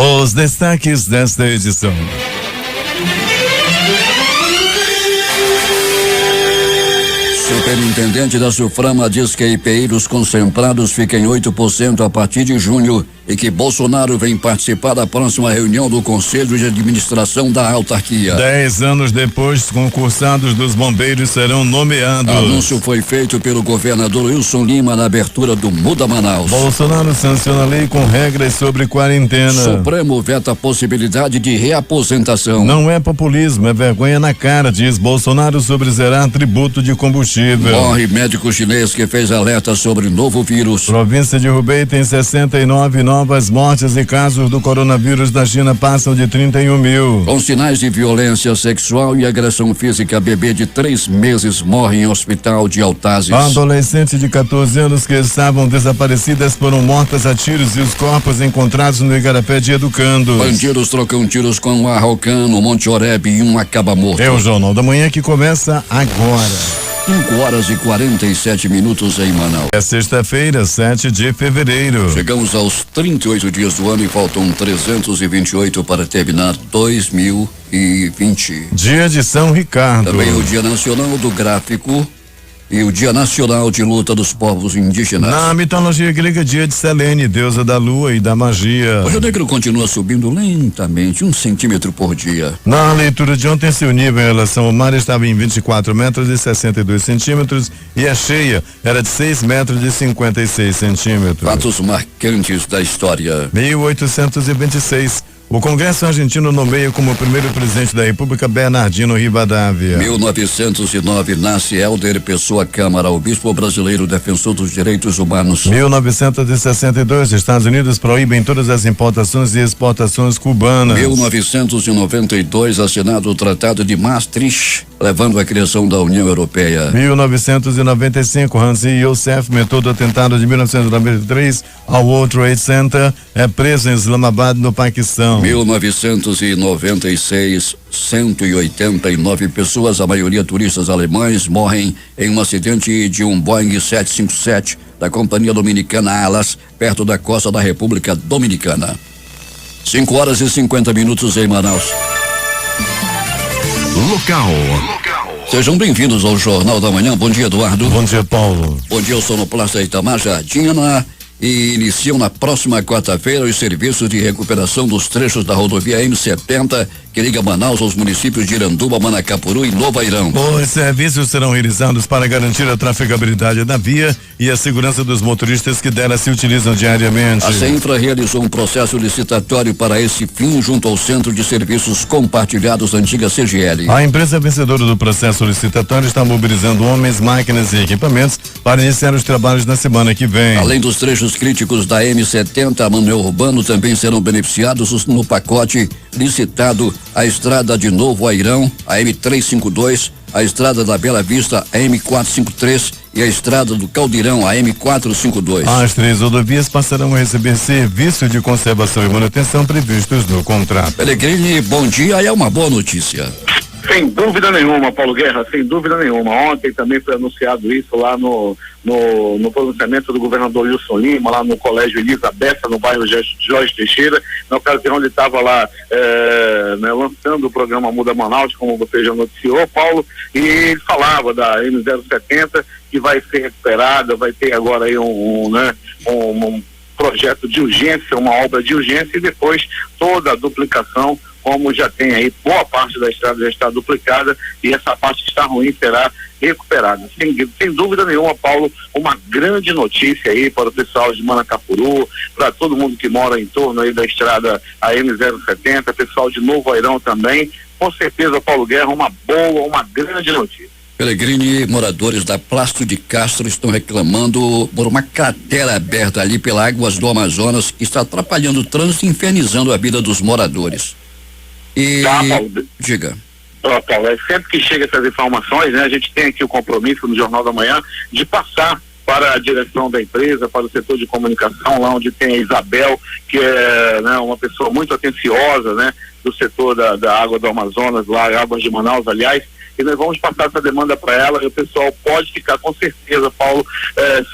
Os destaques desta edição. Superintendente da Suframa diz que IPIs concentrados ficam em 8% a partir de junho e que Bolsonaro vem participar da próxima reunião do Conselho de Administração da autarquia. 10 anos depois, concursados dos bombeiros serão nomeados. O anúncio foi feito pelo governador Wilson Lima na abertura do Muda Manaus. Bolsonaro sanciona a lei com regras sobre quarentena. Supremo veta a possibilidade de reaposentação. Não é populismo, é vergonha na cara, diz Bolsonaro sobre zerar tributo de combustível. Morre médico chinês que fez alerta sobre novo vírus. Província de Hubei tem 69 novas mortes e casos do coronavírus da China passam de 31 mil. Com sinais de violência sexual e agressão física, bebê de 3 meses morre em hospital de Altazes. Adolescentes de 14 anos que estavam desaparecidas foram mortas a tiros e os corpos encontrados no Igarapé de Educando. Bandidos trocam tiros com um araucano, Monte Oreb e um acaba morto. É o Jornal da Manhã que começa agora. 5h47 em Manaus. É sexta-feira, 7 de fevereiro. Chegamos aos 38 dias do ano e faltam 328 para terminar 2020. Dia de São Ricardo. Também o Dia Nacional do Gráfico e o Dia Nacional de Luta dos Povos Indígenas. Na mitologia grega, dia de Selene, deusa da lua e da magia. O Rio Negro continua subindo lentamente, 1 centímetro por dia. Na leitura de ontem, seu nível em relação ao mar estava em 24 metros e 62 centímetros e a cheia era de 6 metros e 56 centímetros. Fatos marcantes da história. 1826. O Congresso argentino nomeia como primeiro presidente da República Bernardino Rivadavia. 1909 nasce Hélder Pessoa Câmara, o bispo brasileiro defensor dos direitos humanos. 1962, Estados Unidos proíbem todas as importações e exportações cubanas. 1992, assinado o Tratado de Maastricht, levando à criação da União Europeia. 1995, Hansi Youssef, mentor do atentado de 1993 ao World Trade Center, é preso em Islamabad, no Paquistão. 1996, 189 pessoas, a maioria turistas alemães, morrem em um acidente de um Boeing 757 da companhia dominicana Alas, perto da costa da República Dominicana. 5h50 em Manaus. Local. Sejam bem-vindos ao Jornal da Manhã. Bom dia, Eduardo. Bom dia, Paulo. Bom dia, eu sou no Praça Itamar Jardina. E iniciam na próxima quarta-feira os serviços de recuperação dos trechos da rodovia M70 que liga Manaus aos municípios de Iranduba, Manacapuru e Novo Airão. Os serviços serão realizados para garantir a trafegabilidade da via e a segurança dos motoristas que dela se utilizam diariamente. A CEINFRA realizou um processo licitatório para esse fim junto ao Centro de Serviços Compartilhados antiga CGL. A empresa vencedora do processo licitatório está mobilizando homens, máquinas e equipamentos para iniciar os trabalhos na semana que vem. Além dos trechos críticos da M70, a Manuel Urbano também serão beneficiados no pacote licitado a estrada de Novo Airão, a M352, a estrada da Bela Vista, a M453 e a estrada do Caldeirão, a M452. As 3 rodovias passarão a receber serviço de conservação e manutenção previstos no contrato. Pellegrini, bom dia, é uma boa notícia. Sem dúvida nenhuma, Paulo Guerra, sem dúvida nenhuma. Ontem também foi anunciado isso lá no pronunciamento do governador Wilson Lima, lá no Colégio Elizabeth, no bairro Jorge Teixeira, na ocasião ele estava lá lançando o programa Muda Manaus, como você já noticiou, Paulo, e ele falava da M070, que vai ser recuperada, vai ter agora aí um projeto de urgência, uma obra de urgência, e depois toda a duplicação, como já tem aí, boa parte da estrada já está duplicada e essa parte que está ruim será recuperada. Sem dúvida nenhuma, Paulo, uma grande notícia aí para o pessoal de Manacapuru, para todo mundo que mora em torno aí da estrada a M070, pessoal de Novo Airão também. Com certeza, Paulo Guerra, uma grande notícia. Pellegrini, moradores da Plástico de Castro estão reclamando por uma cratera aberta ali pelas águas do Amazonas que está atrapalhando o trânsito e infernizando a vida dos moradores. E Paulo, diga. Paulo, sempre que chega essas informações, né, a gente tem aqui o compromisso no Jornal da Manhã de passar para a direção da empresa, para o setor de comunicação, lá onde tem a Isabel, que é uma pessoa muito atenciosa, né, do setor da água do Amazonas, lá Águas de Manaus, aliás, e nós vamos passar essa demanda para ela, e o pessoal pode ficar com certeza, Paulo,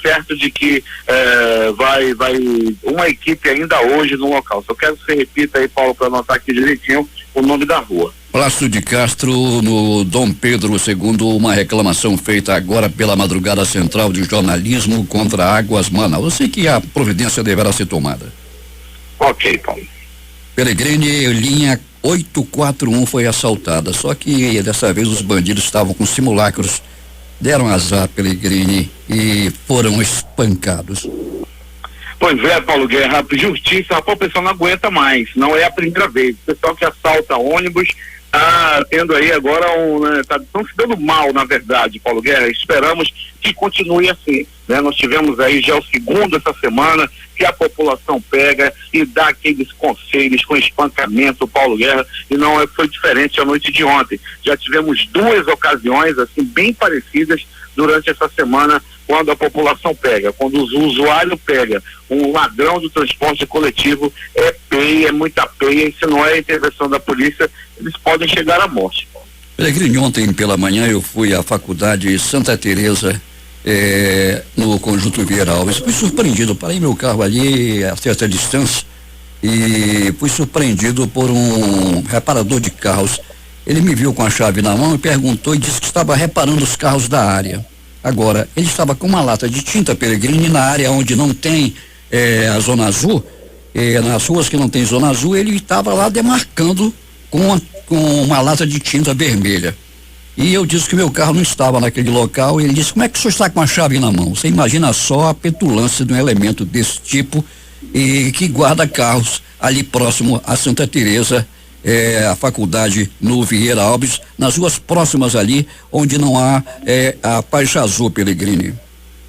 certo de que vai uma equipe ainda hoje no local. Só quero que você repita aí, Paulo, para anotar aqui direitinho o nome da rua. Plácido de Castro, no Dom Pedro II, uma reclamação feita agora pela Madrugada Central de Jornalismo contra Águas Manaus. Eu sei que a providência deverá ser tomada. Ok, Paulo. Peregrini, linha 841 foi assaltada, só que dessa vez os bandidos estavam com simulacros, deram azar, Peregrini, e foram espancados. Pois é, Paulo Guerra, justiça, a pessoa não aguenta mais, não é a primeira vez. O pessoal que assalta ônibus tá tendo aí agora estão se dando mal, na verdade, Paulo Guerra. Esperamos que continue assim, né? Nós tivemos aí já o segundo essa semana que a população pega e dá aqueles conselhos com espancamento, Paulo Guerra, e não foi diferente a noite de ontem. Já tivemos 2 ocasiões assim bem parecidas durante essa semana, quando a população pega, quando o usuário pega um ladrão do transporte coletivo, é peia, é muita peia, e se não é a intervenção da polícia, eles podem chegar à morte. Peregrini, ontem pela manhã eu fui à faculdade Santa Teresa, no Conjunto Vieira Alves. Fui surpreendido, parei meu carro ali a certa distância e fui surpreendido por um reparador de carros. Ele me viu com a chave na mão e perguntou e disse que estava reparando os carros da área. Agora, ele estava com uma lata de tinta, Peregrini, na área onde não tem a zona azul, nas ruas que não tem zona azul, ele estava lá demarcando com uma lata de tinta vermelha. E eu disse que meu carro não estava naquele local, e ele disse: como é que o senhor está com a chave na mão? Você imagina só a petulância de um elemento desse tipo, e que guarda carros ali próximo a Santa Teresa, a faculdade no Vieira Alves, nas ruas próximas ali, onde não há a faixa azul, Peregrini.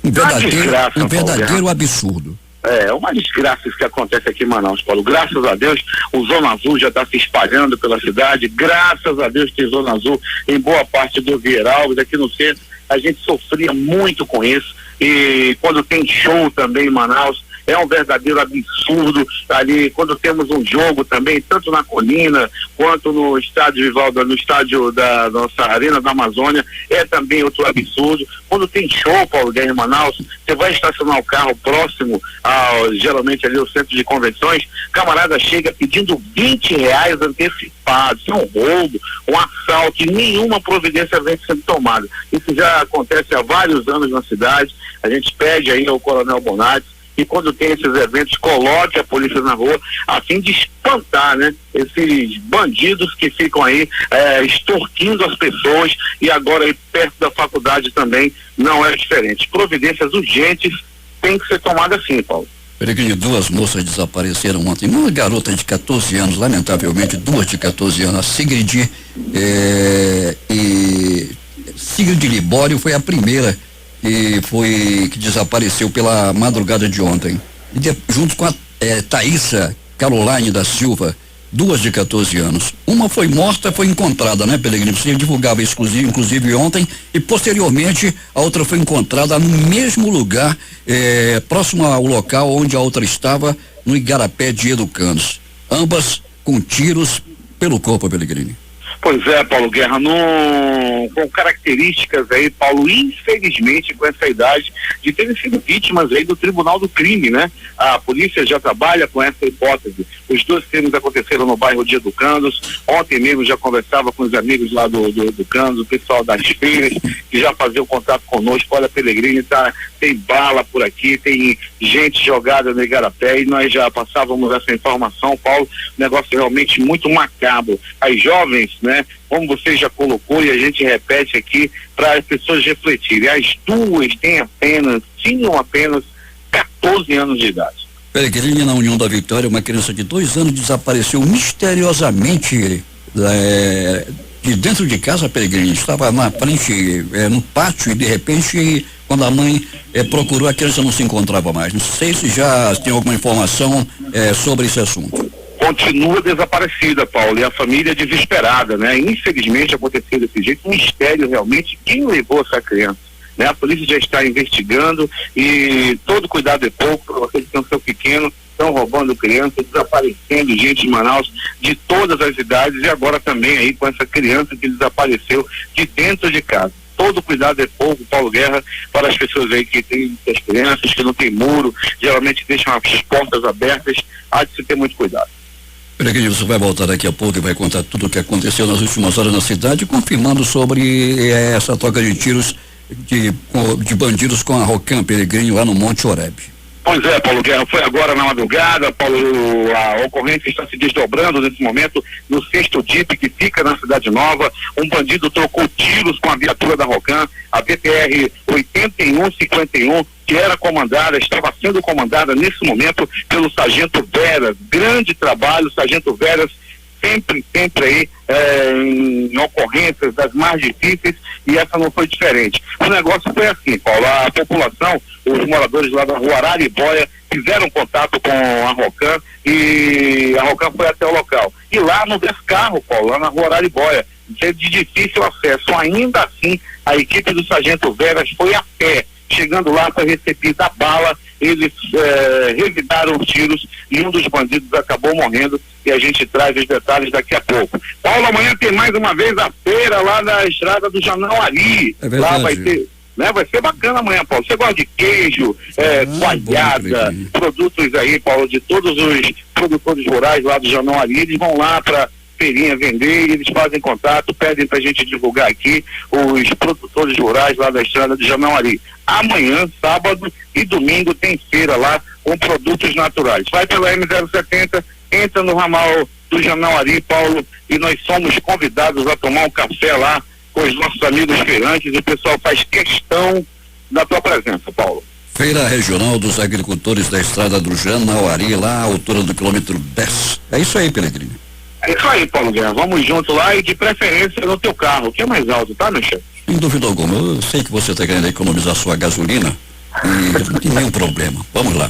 Um verdadeiro absurdo. É uma desgraça isso que acontece aqui em Manaus, Paulo. Graças a Deus, o Zona Azul já está se espalhando pela cidade. Graças a Deus tem Zona Azul em boa parte do Vieira Alves. Aqui no centro, a gente sofria muito com isso. E quando tem show também em Manaus, é um verdadeiro absurdo ali, quando temos um jogo também, tanto na Colina, quanto no estádio Vivaldo, no estádio da nossa Arena da Amazônia, é também outro absurdo. Quando tem show, Paulo Guerra, em Manaus, você vai estacionar o carro próximo geralmente ali ao centro de convenções, camarada chega pedindo R$20 antecipados. Isso é um roubo, um assalto, e nenhuma providência vem sendo tomada. Isso já acontece há vários anos na cidade. A gente pede aí ao Coronel Bonatti, e quando tem esses eventos, coloque a polícia na rua, a fim de espantar, né, esses bandidos que ficam aí extorquindo as pessoas, e agora aí perto da faculdade também não é diferente. Providências urgentes têm que ser tomadas sim, Paulo. Peregrini, 2 moças desapareceram ontem. Uma garota de 14 anos, lamentavelmente 2 de 14 anos, a Sigrid Sigrid Libório foi a primeira que desapareceu pela madrugada de ontem. Junto com a Thaísa Caroline da Silva, 2 de 14 anos. Uma foi morta, foi encontrada, né, Peregrini? Você divulgava inclusive ontem, e posteriormente a outra foi encontrada no mesmo lugar, próximo ao local onde a outra estava, no Igarapé de Educandos. Ambas com tiros pelo corpo, Peregrini. Pois é, Paulo Guerra, com características aí, Paulo, infelizmente com essa idade, de terem sido vítimas aí do Tribunal do Crime, né? A polícia já trabalha com essa hipótese. Os 2 crimes aconteceram no bairro de Educandos. Ontem mesmo já conversava com os amigos lá do Educandos, o pessoal das feiras, que já fazia o contato conosco. Olha, Peregrini, tem bala por aqui, tem gente jogada no Igarapé, e nós já passávamos essa informação, Paulo. Um negócio realmente muito macabro. As jovens, né, como você já colocou, e a gente repete aqui para as pessoas refletirem, as 2 tinham apenas 14 anos de idade. Peregrini, na União da Vitória, uma criança de 2 anos desapareceu misteriosamente de dentro de casa, Peregrini. Estava na frente, no pátio, e de repente, quando a mãe procurou, a criança não se encontrava mais. Não sei se já tem alguma informação sobre esse assunto. Continua desaparecida, Paulo, e a família desesperada, né? Infelizmente aconteceu desse jeito, um mistério realmente, quem levou essa criança, né? A polícia já está investigando, e todo cuidado é pouco. Para você que tem um seu pequeno, estão roubando crianças, desaparecendo gente de Manaus de todas as idades, e agora também aí com essa criança que desapareceu de dentro de casa. Todo cuidado é pouco, Paulo Guerra, para as pessoas aí que têm as crianças, que não tem muro, geralmente deixam as portas abertas, há de se ter muito cuidado. Você vai voltar daqui a pouco e vai contar tudo o que aconteceu nas últimas horas na cidade, confirmando sobre essa troca de tiros de bandidos com a Rocan Peregrino lá no Monte Oreb. Pois é, Paulo Guerra, foi agora na madrugada, Paulo, a ocorrência está se desdobrando nesse momento no 6º DIP, que fica na Cidade Nova. Um bandido trocou tiros com a viatura da Rocan, a BPR 8151, que era comandada, estava sendo comandada nesse momento pelo Sargento Veras. Grande trabalho, Sargento Veras, sempre aí em ocorrências das mais difíceis, e essa não foi diferente. O negócio foi assim, Paulo, a população, os moradores lá da rua Araribóia fizeram contato com a Rocan e a Rocan foi até o local. E lá não desce carro, Paulo, lá na rua Araribóia, de difícil acesso. Ainda assim, a equipe do Sargento Veras foi a pé. Chegando lá, foi recebida a bala, eles revidaram os tiros e um dos bandidos acabou morrendo, e a gente traz os detalhes daqui a pouco. Paulo, amanhã tem mais uma vez a feira lá na estrada do Janauari. É verdade. Lá vai ter, né? Vai ser bacana amanhã, Paulo. Você gosta de queijo, coalhada, produtos aí, Paulo, de todos os produtores rurais lá do Janauari, eles vão lá para feirinha vender, e eles fazem contato, pedem pra gente divulgar aqui os produtores rurais lá da estrada de Janauari. Amanhã, sábado e domingo tem feira lá com produtos naturais. Vai pela M070, entra no ramal do Janauari, Paulo, e nós somos convidados a tomar um café lá com os nossos amigos feirantes, e o pessoal faz questão da tua presença, Paulo. Feira Regional dos Agricultores da Estrada do Janauari, lá à altura do quilômetro 10. É isso aí, Peregrino. É isso aí, Paulo Guerra. Vamos junto lá, e de preferência no teu carro, que é mais alto, tá, meu chefe? Sem dúvida alguma. Eu sei que você está querendo economizar sua gasolina e não tem nenhum problema. Vamos lá.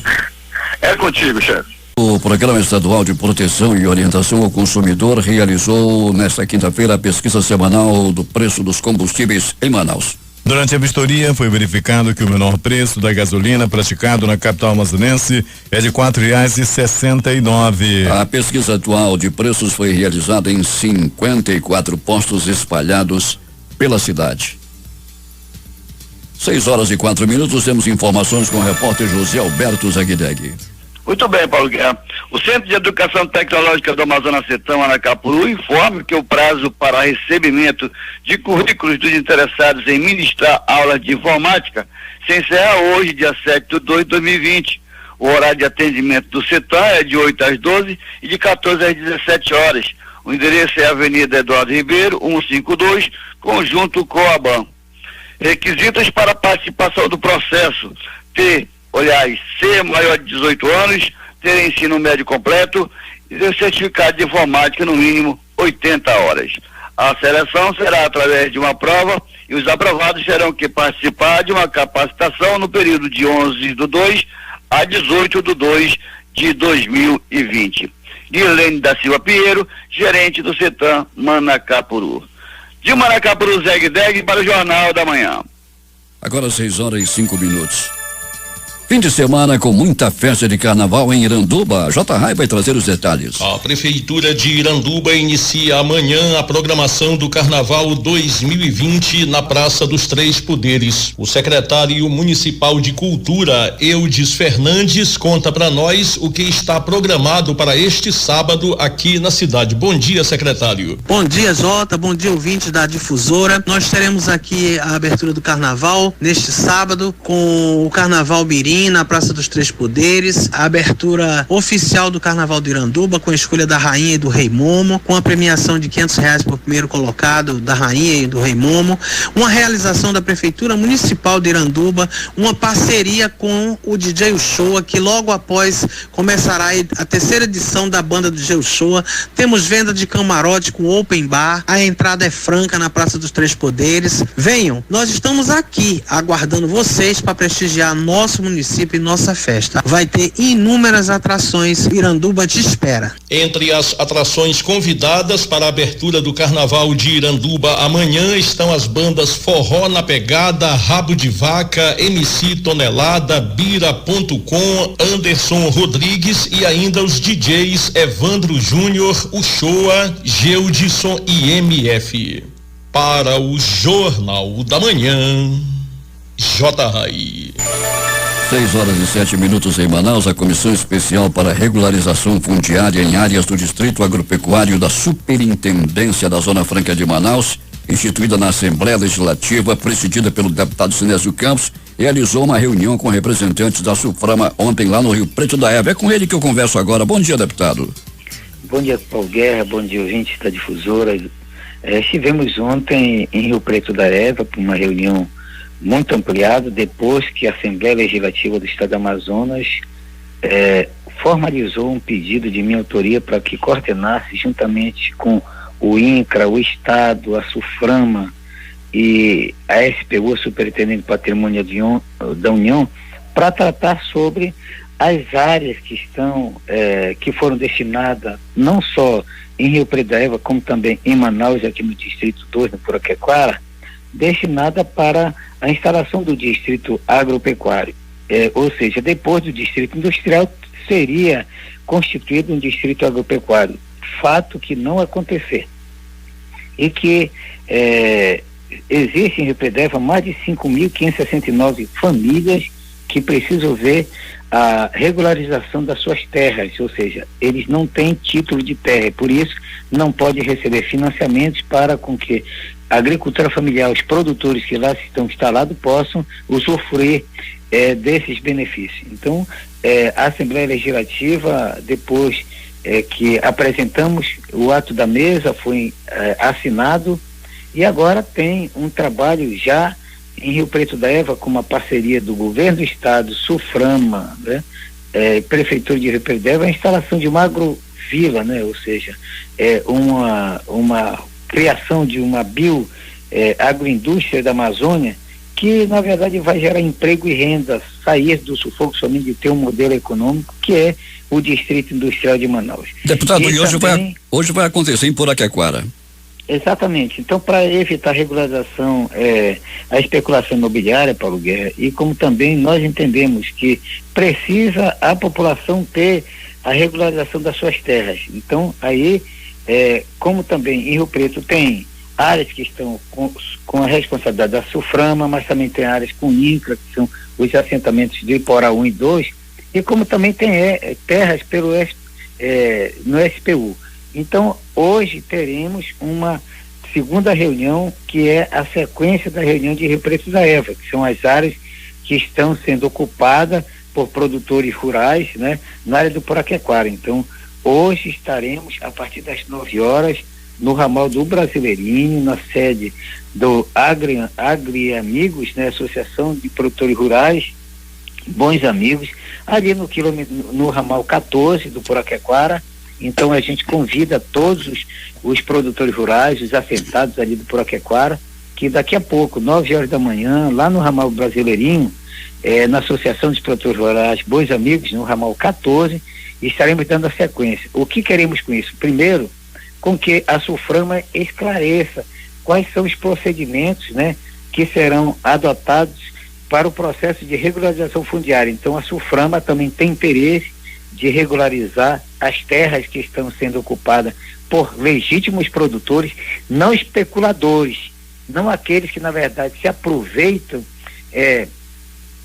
É contigo, chefe. O Programa Estadual de Proteção e Orientação ao Consumidor realizou nesta quinta-feira a pesquisa semanal do preço dos combustíveis em Manaus. Durante a vistoria, foi verificado que o menor preço da gasolina praticado na capital amazonense é de R$4,69. A pesquisa atual de preços foi realizada em 54 postos espalhados pela cidade. 6h04, temos informações com o repórter José Alberto Zaguideg. Muito bem, Paulo Guerra. O Centro de Educação Tecnológica do Amazonas Sertão, Aracapuru, informa que o prazo para recebimento de currículos dos interessados em ministrar aulas de informática se encerra hoje, dia 7/2/2020. O horário de atendimento do setor é de 8 às 12 e de 14 às 17 horas. O endereço é a Avenida Eduardo Ribeiro, 152, Conjunto Coaban. Requisitos para a participação do processo: ser maior de 18 anos, ter ensino médio completo e ter certificado de informática no mínimo 80 horas. A seleção será através de uma prova, e os aprovados terão que participar de uma capacitação no período de 11/2 a 18/2 de 2020. Irlene da Silva Pinheiro, gerente do CETAM Manacapuru. De Manacapuru, Zeg para o Jornal da Manhã. Agora 6h05. Fim de semana com muita festa de carnaval em Iranduba. J. Rai vai trazer os detalhes. A Prefeitura de Iranduba inicia amanhã a programação do Carnaval 2020 na Praça dos Três Poderes. O secretário municipal de Cultura, Eudes Fernandes, conta para nós o que está programado para este sábado aqui na cidade. Bom dia, secretário. Bom dia, Jota. Bom dia, ouvintes da Difusora. Nós teremos aqui a abertura do Carnaval neste sábado com o Carnaval Mirim na Praça dos Três Poderes, a abertura oficial do Carnaval de Iranduba com a escolha da Rainha e do Rei Momo, com a premiação de R$500 por primeiro colocado da Rainha e do Rei Momo, uma realização da Prefeitura Municipal de Iranduba, uma parceria com o DJ Uchoa, que logo após começará a terceira edição da banda do DJ Uchoa. Temos venda de camarote com open bar, a entrada é franca na Praça dos Três Poderes. Venham, nós estamos aqui aguardando vocês para prestigiar nosso município participe em nossa festa. Vai ter inúmeras atrações. Iranduba te espera. Entre as atrações convidadas para a abertura do Carnaval de Iranduba amanhã estão as bandas Forró na Pegada, Rabo de Vaca, MC Tonelada, Bira.com, Anderson Rodrigues e ainda os DJs Evandro Júnior, Uchoa, Geudson e MF. Para o Jornal da Manhã, J. Rai. 6h07 em Manaus, a Comissão Especial para Regularização Fundiária em Áreas do Distrito Agropecuário da Superintendência da Zona Franca de Manaus, instituída na Assembleia Legislativa, presidida pelo deputado Sinésio Campos, realizou uma reunião com representantes da Suframa ontem lá no Rio Preto da Eva. É com ele que eu converso agora. Bom dia, deputado. Bom dia, Paulo Guerra, bom dia, ouvintes da Difusora. Estivemos ontem em Rio Preto da Eva para uma reunião muito ampliada, depois que a Assembleia Legislativa do Estado do Amazonas formalizou um pedido de minha autoria para que coordenasse juntamente com o INCRA, o Estado, a Suframa e a SPU, Superintendente do Patrimônio da União, para tratar sobre as áreas que estão, que foram destinadas não só em Rio Preto da Eva, como também em Manaus, aqui no Distrito 2, no Puraquequara, destinada para a instalação do Distrito Agropecuário. Ou seja, depois do Distrito Industrial, seria constituído um Distrito Agropecuário. Fato que não acontecer. E que existe em Rio Preto da Eva mais de 5.569 famílias que precisam ver a regularização das suas terras, ou seja, eles não têm título de terra, por isso não pode receber financiamentos para com que a agricultura familiar, os produtores que lá estão instalados possam usufruir desses benefícios. Então, a Assembleia Legislativa, depois que apresentamos o ato da mesa, foi assinado e agora tem um trabalho já em Rio Preto da Eva, com uma parceria do Governo do Estado, Suframa, né, Prefeitura de Rio Preto da Eva, a instalação de uma agrovila, né, ou seja, uma criação de uma agroindústria da Amazônia, que na verdade vai gerar emprego e renda, sair do sufoco somente de ter um modelo econômico, que é o Distrito Industrial de Manaus. Deputado, e hoje vai acontecer em Puraquequara. Exatamente. Então, para evitar a regularização, a especulação imobiliária, Paulo Guerra, e como também nós entendemos que precisa a população ter a regularização das suas terras. Então, aí, como também em Rio Preto tem áreas que estão com a responsabilidade da Suframa, mas também tem áreas com INCRA, que são os assentamentos de Iporá 1 e 2, e como também tem terras no SPU. Então, hoje teremos uma segunda reunião, que é a sequência da reunião de Rio Preto da Eva, que são as áreas que estão sendo ocupadas por produtores rurais, né, na área do Puraquequara. Então, hoje estaremos, a partir das 9 horas, no ramal do Brasileirinho, na sede do Agri Amigos, né, Associação de Produtores Rurais, Bons Amigos, ali no ramal 14 do Puraquequara. Então a gente convida todos os produtores rurais, os assentados ali do Puraquequara, que daqui a pouco, 9 horas da manhã, lá no ramal Brasileirinho, na Associação dos Produtores Rurais Bons Amigos, no ramal 14, estaremos dando a sequência. O que queremos com isso? Primeiro, com que a Suframa esclareça quais são os procedimentos, né, que serão adotados para o processo de regularização fundiária. Então a Suframa também tem interesse de regularizar as terras que estão sendo ocupadas por legítimos produtores, não especuladores, não aqueles que na verdade se aproveitam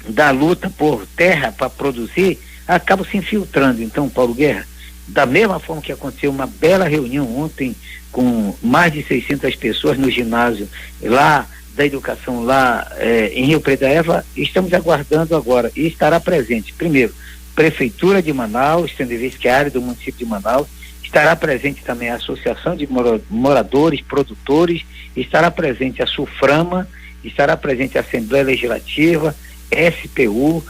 da luta por terra para produzir, acabam se infiltrando. Então, Paulo Guerra, da mesma forma que aconteceu uma bela reunião ontem com mais de 600 pessoas no ginásio lá da educação lá em Rio Preto da Eva, estamos aguardando agora e estará presente, primeiro, Prefeitura de Manaus, tendo em vista que é a área do município de Manaus, estará presente também a Associação de Moradores, Produtores, estará presente a Suframa, estará presente a Assembleia Legislativa, SPU,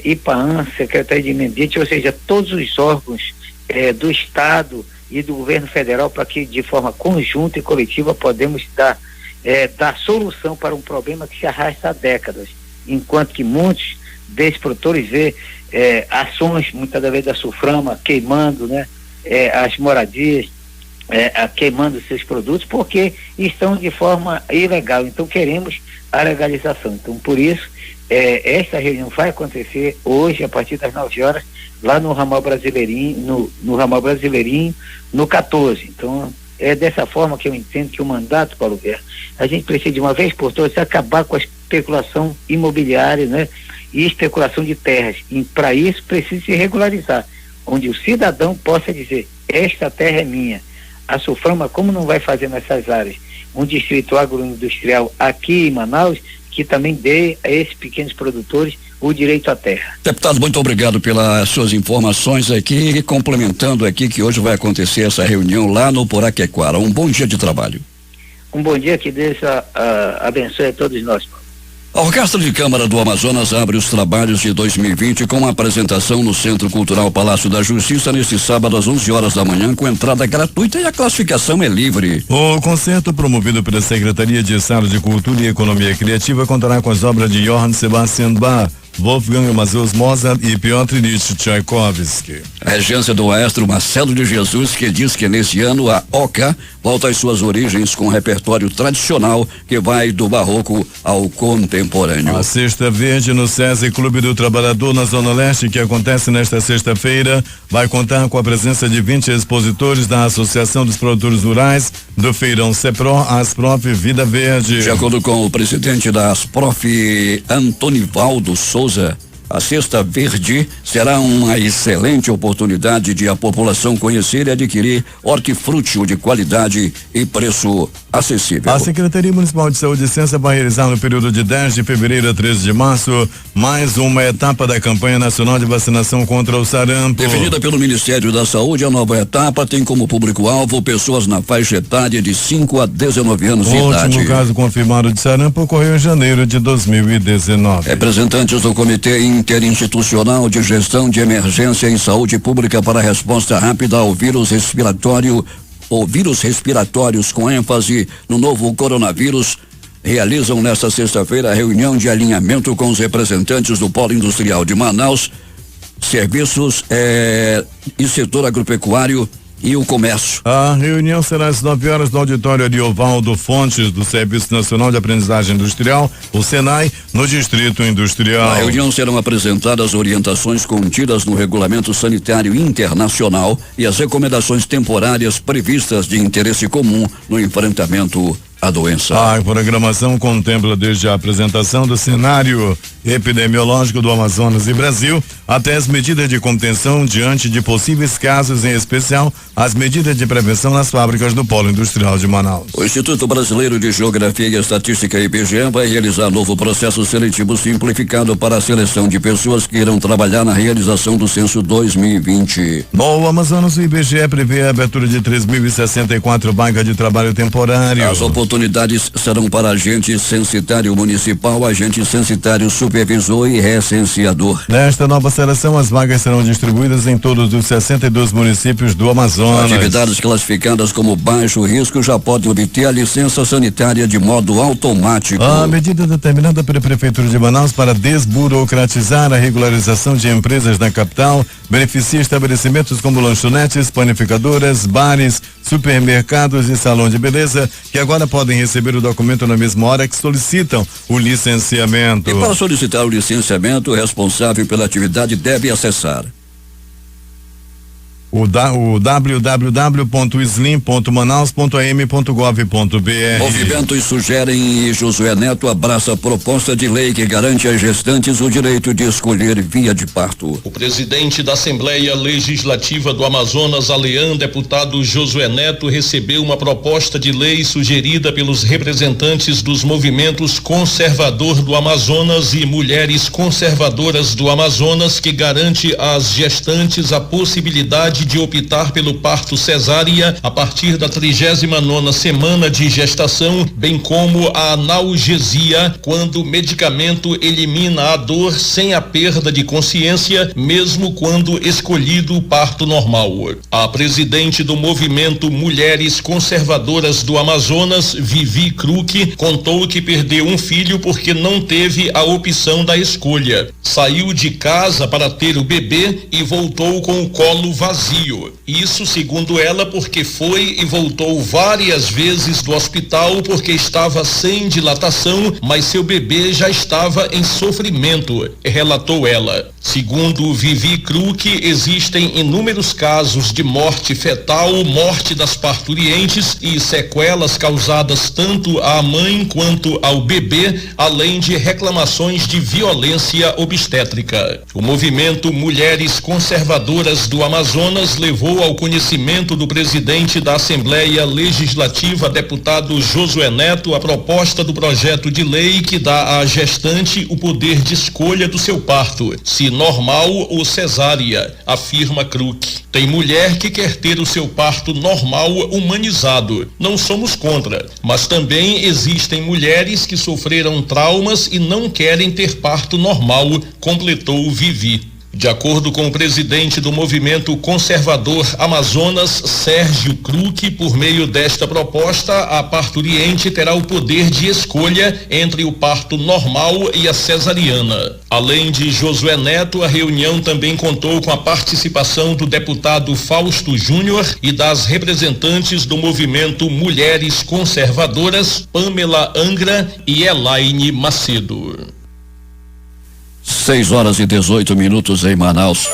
IPAAN, Secretaria de Meio Ambiente, ou seja, todos os órgãos do Estado e do Governo Federal, para que de forma conjunta e coletiva podemos dar solução para um problema que se arrasta há décadas, enquanto que muitos desses produtores, ver ações, muitas das vezes da Sulframa, queimando, né, as moradias, queimando seus produtos, porque estão de forma ilegal. Então queremos a legalização. Então, por isso, esta reunião vai acontecer hoje, a partir das 9 horas, lá no Ramal Brasileirinho, no Ramal Brasileirinho, no 14. Então, é dessa forma que eu entendo que o mandato, Paulo Guerra, a gente precisa de uma vez por todas acabar com a especulação imobiliária, né? E especulação de terras. E para isso precisa se regularizar, onde o cidadão possa dizer: esta terra é minha. A Sulframa, como não vai fazer nessas áreas um distrito agroindustrial aqui em Manaus, que também dê a esses pequenos produtores o direito à terra. Deputado, muito obrigado pelas suas informações aqui, e complementando aqui que hoje vai acontecer essa reunião lá no Poraquequara. Um bom dia de trabalho. Um bom dia, que Deus abençoe a todos nós, Paulo. A Orquestra de Câmara do Amazonas abre os trabalhos de 2020 com uma apresentação no Centro Cultural Palácio da Justiça neste sábado às 11 horas da manhã, com entrada gratuita, e a classificação é livre. O concerto, promovido pela Secretaria de Estado de Cultura e Economia Criativa, contará com as obras de Johann Sebastian Bach, Wolfgang Amadeus Mozart e Piotr Ilyich Tchaikovsky. A regência do maestro Marcelo de Jesus, que diz que nesse ano a OCA volta às suas origens com um repertório tradicional que vai do barroco ao contemporâneo. A Sexta Verde no SESI Clube do Trabalhador na Zona Leste, que acontece nesta sexta-feira, vai contar com a presença de 20 expositores da Associação dos Produtores Rurais, do Feirão CEPRO, Asprof Vida Verde. De acordo com o presidente da Asprof, Antonivaldo Souza, a Sexta Verde será uma excelente oportunidade de a população conhecer e adquirir hortifruti de qualidade e preço acessível. A Secretaria Municipal de Saúde e Ciência vai realizar no período de 10 de fevereiro a 13 de março mais uma etapa da campanha nacional de vacinação contra o sarampo. Definida pelo Ministério da Saúde, a nova etapa tem como público-alvo pessoas na faixa etária de 5 a 19 anos de idade. O último caso confirmado de sarampo ocorreu em janeiro de 2019. Representantes do Comitê Interinstitucional de Gestão de Emergência em Saúde Pública para Resposta Rápida ao vírus respiratório ou vírus respiratórios com ênfase no novo coronavírus realizam nesta sexta-feira a reunião de alinhamento com os representantes do Polo Industrial de Manaus, serviços e setor agropecuário e o comércio. A reunião será às 9 horas no auditório Ariovaldo Fontes, do Serviço Nacional de Aprendizagem Industrial, o SENAI, no Distrito Industrial. Na reunião serão apresentadas orientações contidas no Regulamento Sanitário Internacional e as recomendações temporárias previstas de interesse comum no enfrentamento à doença. A programação contempla desde a apresentação do cenário epidemiológico do Amazonas e Brasil até as medidas de contenção diante de possíveis casos, em especial as medidas de prevenção nas fábricas do Polo Industrial de Manaus. O Instituto Brasileiro de Geografia e Estatística, IBGE, vai realizar novo processo seletivo simplificado para a seleção de pessoas que irão trabalhar na realização do censo 2020. No Amazonas, o IBGE prevê a abertura de 3.064 vagas de trabalho temporário. As oportunidades serão para agente censitário municipal, agente censitário supervisor e recenseador. Nesta nova seleção, as vagas serão distribuídas em todos os 62 municípios do Amazonas. Atividades classificadas como baixo risco já podem obter a licença sanitária de modo automático. A medida determinada pela Prefeitura de Manaus para desburocratizar a regularização de empresas na capital beneficia estabelecimentos como lanchonetes, panificadoras, bares, supermercados e salão de beleza, que agora podem receber o documento na mesma hora que solicitam o licenciamento. E para solicitar o licenciamento, o responsável pela atividade deve acessar o www.slim.manaus.am.gov.br. Movimentos sugerem e Josué Neto abraça a proposta de lei que garante às gestantes o direito de escolher via de parto. O presidente da Assembleia Legislativa do Amazonas, Alean, deputado Josué Neto, recebeu uma proposta de lei sugerida pelos representantes dos movimentos Conservador do Amazonas e Mulheres Conservadoras do Amazonas, que garante às gestantes a possibilidade possibilidade de optar pelo parto cesárea a partir da 39ª semana de gestação, bem como a analgesia, quando o medicamento elimina a dor sem a perda de consciência, mesmo quando escolhido o parto normal. A presidente do movimento Mulheres Conservadoras do Amazonas, Vivi Kruk, contou que perdeu um filho porque não teve a opção da escolha. Saiu de casa para ter o bebê e voltou com o colo vazio. Isso, segundo ela, porque foi e voltou várias vezes do hospital porque estava sem dilatação, mas seu bebê já estava em sofrimento, relatou ela. Segundo Vivi Kruk, existem inúmeros casos de morte fetal, morte das parturientes e sequelas causadas tanto à mãe quanto ao bebê, além de reclamações de violência obstétrica. O movimento Mulheres Conservadoras do Amazonas levou ao conhecimento do presidente da Assembleia Legislativa, deputado Josué Neto, a proposta do projeto de lei que dá à gestante o poder de escolha do seu parto, se normal ou cesárea, afirma Kruk. Tem mulher que quer ter o seu parto normal humanizado. Não somos contra, mas também existem mulheres que sofreram traumas e não querem ter parto normal, completou Vivi. De acordo com o presidente do movimento conservador Amazonas, Sérgio Kruk, por meio desta proposta, a parturiente terá o poder de escolha entre o parto normal e a cesariana. Além de Josué Neto, a reunião também contou com a participação do deputado Fausto Júnior e das representantes do movimento Mulheres Conservadoras, Pamela Angra e Elaine Macedo. 6h18 em Manaus.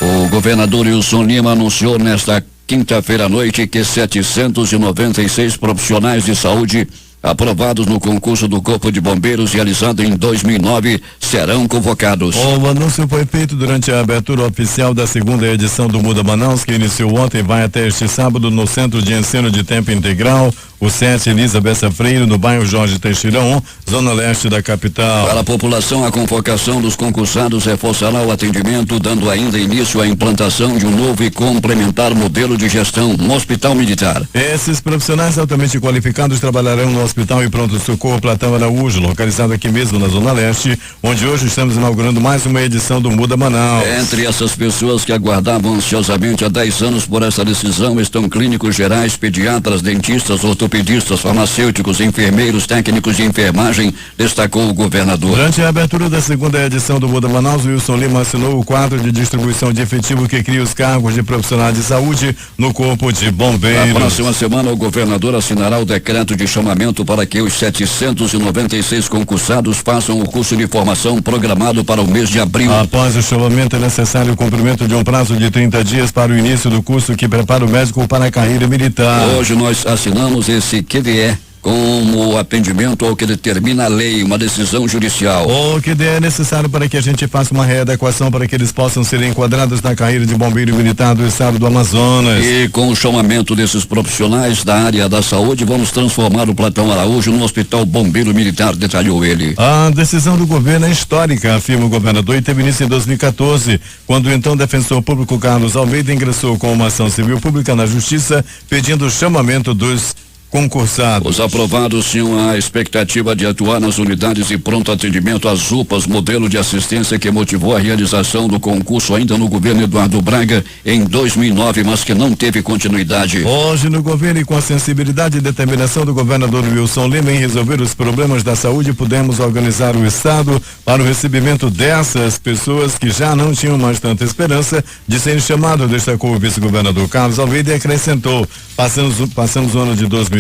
O governador Wilson Lima anunciou nesta quinta-feira à noite que 796 profissionais de saúde aprovados no concurso do Corpo de Bombeiros realizado em 2009 serão convocados. O anúncio foi feito durante a abertura oficial da segunda edição do Muda Manaus, que iniciou ontem e vai até este sábado no Centro de Ensino de Tempo Integral, o SET Elizabeth Freire, no bairro Jorge Teixeira 1, zona leste da capital. Para a população, a convocação dos concursados reforçará o atendimento, dando ainda início à implantação de um novo e complementar modelo de gestão no Hospital Militar. Esses profissionais altamente qualificados trabalharão no Hospital e Pronto Socorro Platão Araújo, localizado aqui mesmo na zona leste, onde hoje estamos inaugurando mais uma edição do Muda Manaus. Entre essas pessoas que aguardavam ansiosamente há 10 anos por essa decisão estão clínicos gerais, pediatras, dentistas, ortopedistas, farmacêuticos, enfermeiros, técnicos de enfermagem, destacou o governador. Durante a abertura da segunda edição do Muda Manaus, Wilson Lima assinou o quadro de distribuição de efetivo que cria os cargos de profissionais de saúde no Corpo de Bombeiros. Na próxima semana, o governador assinará o decreto de chamamento para que os 796 concursados façam o curso de formação programado para o mês de abril. Após o chamamento, é necessário o cumprimento de um prazo de 30 dias para o início do curso que prepara o médico para a carreira militar. Hoje nós assinamos esse QDE como atendimento ao que determina a lei, uma decisão judicial. O que é necessário para que a gente faça uma readequação para que eles possam ser enquadrados na carreira de bombeiro militar do estado do Amazonas. E com o chamamento desses profissionais da área da saúde, vamos transformar o Platão Araújo no Hospital Bombeiro Militar, detalhou ele. A decisão do governo é histórica, afirma o governador, e teve início em 2014, quando o então defensor público Carlos Almeida ingressou com uma ação civil pública na Justiça, pedindo o chamamento dos concursados. Os aprovados tinham a expectativa de atuar nas unidades de pronto atendimento, as UPAs, modelo de assistência que motivou a realização do concurso ainda no governo Eduardo Braga em 2009, mas que não teve continuidade. Hoje no governo e com a sensibilidade e determinação do governador Wilson Lima em resolver os problemas da saúde, pudemos organizar o estado para o recebimento dessas pessoas que já não tinham mais tanta esperança de serem chamadas, destacou o vice-governador Carlos Almeida e acrescentou: passamos o ano de 2019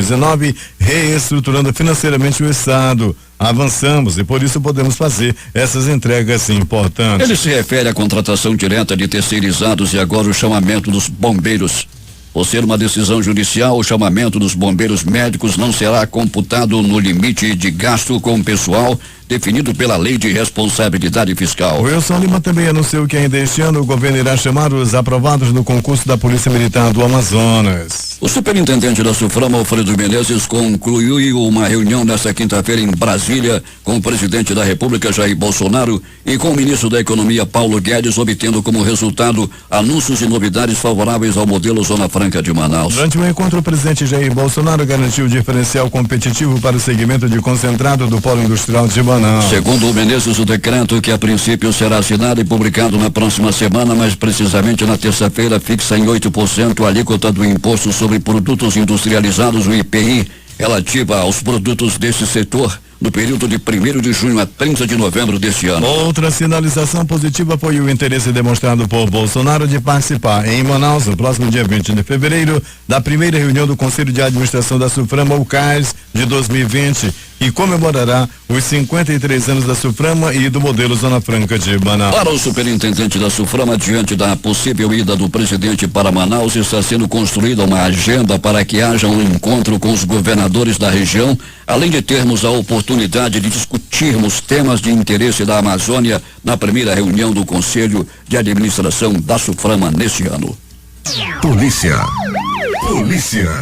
reestruturando financeiramente o estado. Avançamos e por isso podemos fazer essas entregas importantes. Ele se refere à contratação direta de terceirizados e agora o chamamento dos bombeiros. Por ser uma decisão judicial, o chamamento dos bombeiros médicos não será computado no limite de gasto com o pessoal definido pela Lei de Responsabilidade Fiscal. O Wilson Lima também anunciou que ainda este ano o governo irá chamar os aprovados no concurso da Polícia Militar do Amazonas. O superintendente da SUFRAMA, Alfredo Menezes, concluiu uma reunião nesta quinta-feira em Brasília com o presidente da República, Jair Bolsonaro, e com o ministro da Economia, Paulo Guedes, obtendo como resultado anúncios e novidades favoráveis ao modelo Zona Franca de Manaus. Durante o encontro, o presidente Jair Bolsonaro garantiu diferencial competitivo para o segmento de concentrado do Polo Industrial de Manaus. Segundo o Menezes, o decreto, que a princípio será assinado e publicado na próxima semana, mas precisamente na terça-feira, fixa em 8% a alíquota do imposto sobre produtos industrializados, o IPI, relativa aos produtos desse setor, no período de 1º de junho a 30 de novembro deste ano. Outra sinalização positiva foi o interesse demonstrado por Bolsonaro de participar em Manaus, no próximo dia 20 de fevereiro, da primeira reunião do Conselho de Administração da SUFRAMA, o CAIS, de 2020, que comemorará os 53 anos da SUFRAMA e do modelo Zona Franca de Manaus. Para o superintendente da SUFRAMA, diante da possível ida do presidente para Manaus, está sendo construída uma agenda para que haja um encontro com os governadores da região, além de termos a oportunidade de discutirmos temas de interesse da Amazônia na primeira reunião do Conselho de Administração da SUFRAMA neste ano. Polícia.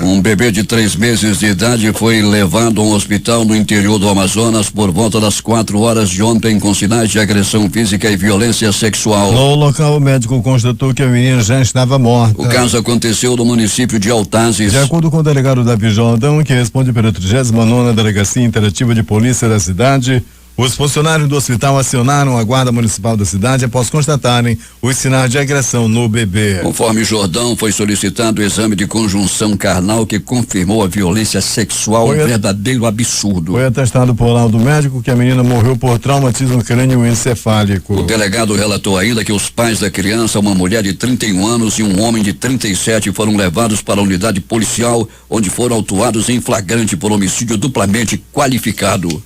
Um bebê de 3 meses de idade foi levado a um hospital no interior do Amazonas por volta das 4 horas de ontem com sinais de agressão física e violência sexual. No local, o médico constatou que a menina já estava morta. O caso aconteceu no município de Altazes. De acordo com o delegado Davi Jordão, que responde pela 39ª Delegacia Interativa de Polícia da cidade, os funcionários do hospital acionaram a Guarda Municipal da cidade após constatarem os sinais de agressão no bebê. Conforme Jordão, foi solicitado o exame de conjunção carnal que confirmou a violência sexual, um verdadeiro absurdo. Foi atestado por laudo médico que a menina morreu por traumatismo crânioencefálico. O delegado relatou ainda que os pais da criança, uma mulher de 31 anos e um homem de 37, foram levados para a unidade policial, onde foram autuados em flagrante por homicídio duplamente qualificado.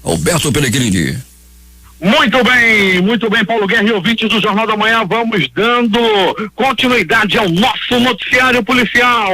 Alberto Pellegrini. Muito bem, Paulo Guerra e ouvintes do Jornal da Manhã, vamos dando continuidade ao nosso noticiário policial.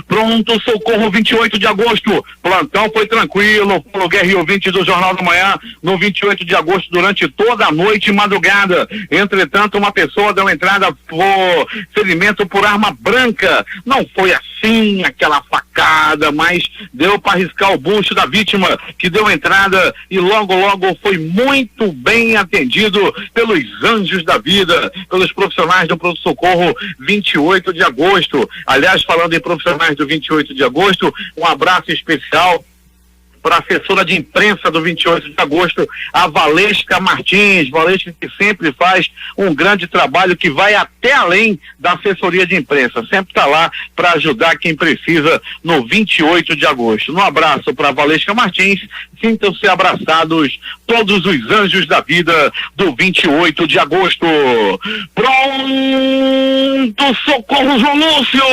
Pronto, socorro 28 de agosto, plantão foi tranquilo, Paulo Guerra e ouvintes do Jornal da Manhã, no 28 de agosto, durante toda a noite e madrugada. Entretanto, uma pessoa deu entrada por ferimento por arma branca. Não foi assim aquela facada, mas deu para riscar o bucho da vítima, que deu entrada e logo foi muito bem atendido pelos anjos da vida, pelos profissionais do pronto-socorro 28 de agosto. Aliás, falando em profissionais do 28 de agosto, um abraço especial para a assessora de imprensa do 28 de agosto, a Valesca Martins. Valesca, que sempre faz um grande trabalho que vai até além da assessoria de imprensa, sempre está lá para ajudar quem precisa no 28 de agosto. Um abraço para Valesca Martins, sintam-se abraçados todos os anjos da vida do 28 de agosto. Pronto, socorro João Lúcio,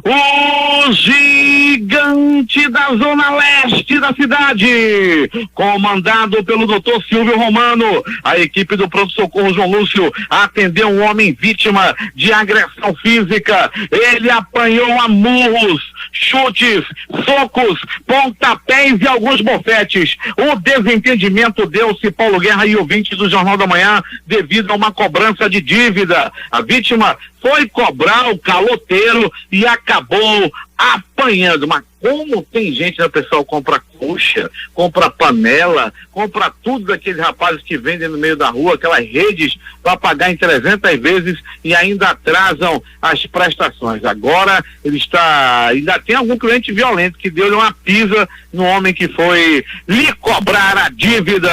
o gigante da Zona Leste da cidade, comandado pelo Dr. Silvio Romano. A equipe do pronto-socorro João Lúcio atendeu um homem vítima de agressão física. Ele apanhou a murros, chutes, socos, pontapés e alguns bofetes. O desentendimento deu-se, Paulo Guerra e ouvintes do Jornal da Manhã, devido a uma cobrança de dívida. A vítima foi cobrar o caloteiro e acabou apanhando. Mas como tem gente, né, pessoal, compra coxa, compra panela, compra tudo daqueles rapazes que vendem no meio da rua, aquelas redes, para pagar em 300 vezes e ainda atrasam as prestações. Agora ele está, ainda tem algum cliente violento que deu-lhe uma pisa no homem que foi lhe cobrar a dívida.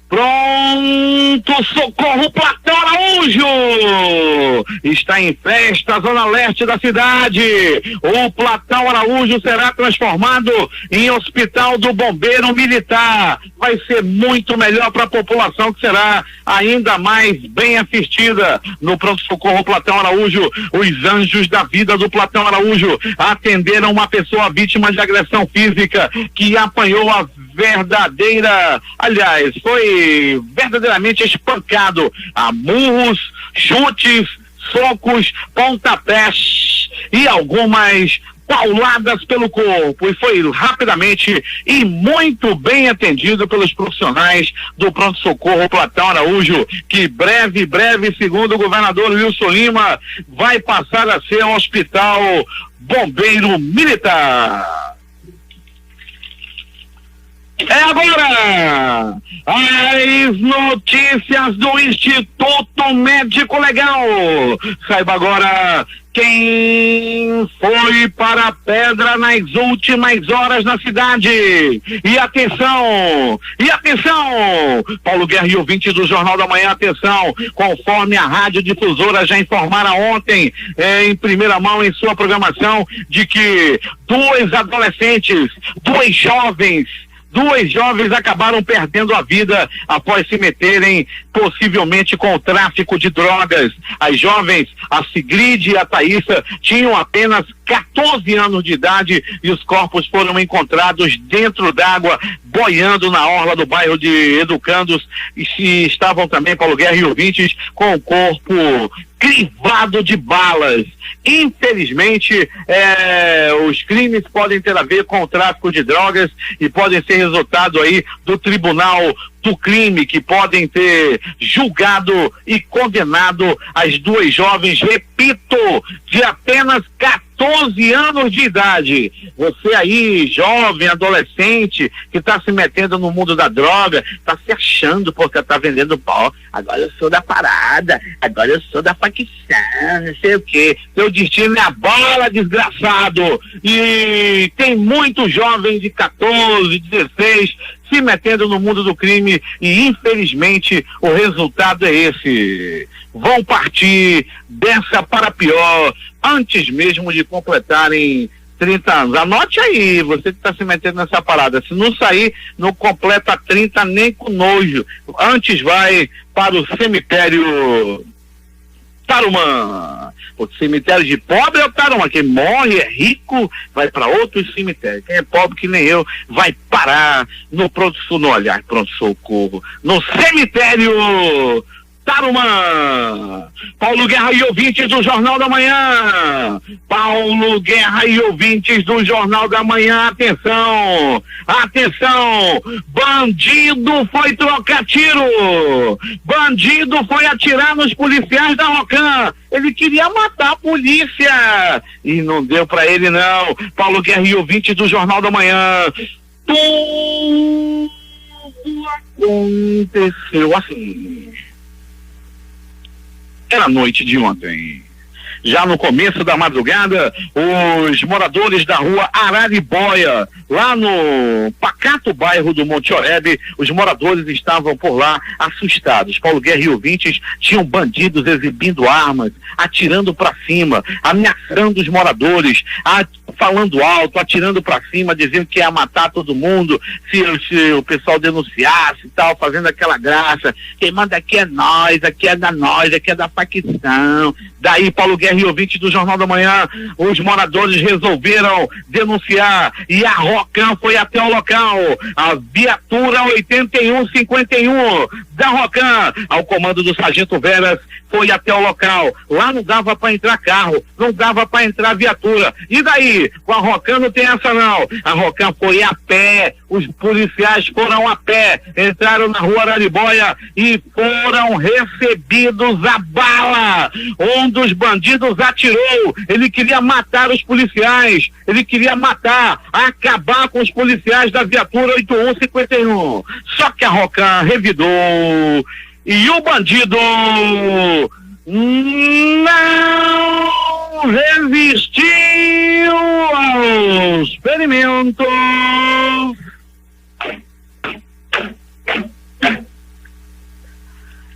Pronto, socorro, Platão Araújo! Está em festa, Zona Leste da cidade. O Platão Araújo será transformado em Hospital do Bombeiro Militar. Vai ser muito melhor para a população, que será ainda mais bem assistida. No pronto-socorro Platão Araújo, os anjos da vida do Platão Araújo atenderam uma pessoa vítima de agressão física que apanhou a verdadeira, aliás, foi verdadeiramente espancado a murros, chutes, socos, pontapés e algumas pauladas pelo corpo e foi rapidamente e muito bem atendido pelos profissionais do pronto-socorro Platão Araújo, que breve, segundo o governador Wilson Lima, vai passar a ser um hospital bombeiro militar. É agora as notícias do Instituto Médico Legal. Saiba agora quem foi para a pedra nas últimas horas na cidade. E atenção, Paulo Guerra e ouvintes do Jornal da Manhã, atenção, conforme a Rádio Difusora já informara ontem, em primeira mão em sua programação, de que duas jovens acabaram perdendo a vida após se meterem possivelmente com o tráfico de drogas. As jovens, a Sigrid e a Thaísa, tinham apenas 14 anos de idade e os corpos foram encontrados dentro d'água, boiando na orla do bairro de Educandos, e estavam também, Paulo Guerra e ouvintes, com o corpo crivado de balas. Infelizmente, os crimes podem ter a ver com o tráfico de drogas e podem ser resultado aí do tribunal do crime, que podem ter julgado e condenado as duas jovens, repito, de apenas 14 anos de idade. Você aí, jovem, adolescente, que está se metendo no mundo da droga, está se achando porque está vendendo pó. Agora eu sou da parada, agora eu sou da facção, não sei o quê. Seu destino é a bala, desgraçado. E tem muitos jovens de 14, 16 se metendo no mundo do crime e infelizmente o resultado é esse. Vão partir dessa para pior antes mesmo de completarem 30 anos. Anote aí, você que está se metendo nessa parada. Se não sair, não completa 30 nem com nojo. Antes vai para o cemitério Tarumã. O cemitério de pobre é o Tarumã. Quem morre é rico, vai para outro cemitério. Quem é pobre, que nem eu, vai parar no pronto-socorro, no cemitério Tarumã. Paulo Guerra e ouvintes do Jornal da Manhã. Paulo Guerra e ouvintes do Jornal da Manhã, atenção, bandido foi trocar tiro, bandido foi atirar nos policiais da Rocan, ele queria matar a polícia e não deu pra ele não. Paulo Guerra e ouvintes do Jornal da Manhã, tudo aconteceu assim. Era a noite de ontem. Já no começo da madrugada, os moradores da rua Araribóia, lá no pacato bairro do Monte Oreb, os moradores estavam por lá assustados. Paulo Guerra e ouvintes tinham bandidos exibindo armas, atirando para cima, ameaçando os moradores, falando alto, atirando para cima, dizendo que ia matar todo mundo se o pessoal denunciasse e tal, fazendo aquela graça. Quem manda aqui é nós, aqui é da nós, aqui é da facção. Daí, Paulo Guerra e ouvintes do Jornal da Manhã, os moradores resolveram denunciar e a Rocan foi até o local. A viatura 8151 da Rocan, ao comando do Sargento Veras, foi até o local. Lá não dava para entrar carro, não dava para entrar viatura. E daí? Com a Rocan não tem essa não. A Rocan foi a pé, os policiais foram a pé, entraram na rua Araribóia e foram recebidos a bala. Um dos bandidos atirou, ele queria matar os policiais, ele queria acabar com os policiais da viatura 8151. Só que a Rocan revidou e o bandido não resistiu ao experimento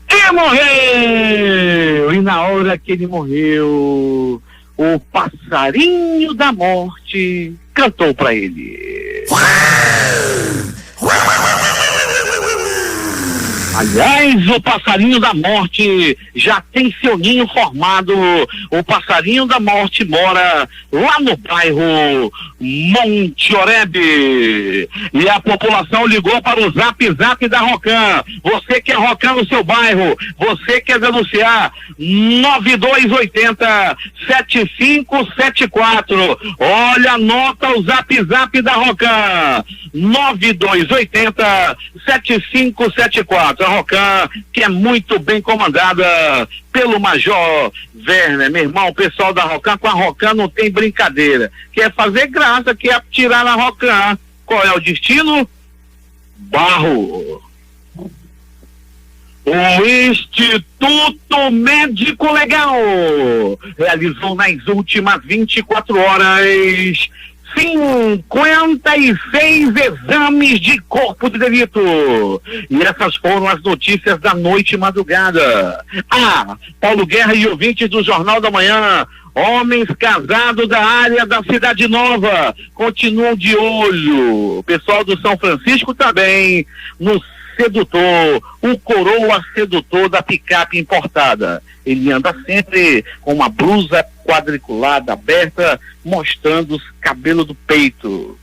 e morreu. E na hora que ele morreu, o passarinho da morte cantou para ele. Aliás, o Passarinho da Morte já tem seu ninho formado. O Passarinho da Morte mora lá no bairro Monte Oreb. E a população ligou para o Zap Zap da Rocan. Você quer Rocan no seu bairro? Você quer denunciar? 9280-7574. Olha, anota o Zap Zap da Rocan. 9280-7574. A Rocan, que é muito bem comandada pelo Major Werner. Meu irmão, o pessoal da Rocan, com a Rocan não tem brincadeira. Quer fazer graça, quer tirar na Rocan. Qual é o destino? Barro. O Instituto Médico Legal realizou nas últimas 24 horas 56 exames de corpo de delito. E essas foram as notícias da noite e madrugada. Paulo Guerra e ouvintes do Jornal da Manhã, homens casados da área da Cidade Nova continuam de olho. O pessoal do São Francisco também no sedutor, o coroa sedutor da picape importada. Ele anda sempre com uma blusa quadriculada aberta, mostrando os cabelos do peito.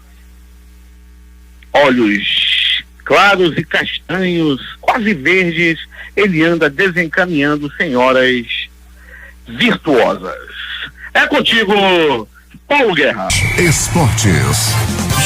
Olhos claros e castanhos, quase verdes, ele anda desencaminhando senhoras virtuosas. É contigo, Paulo Guerra. Esportes.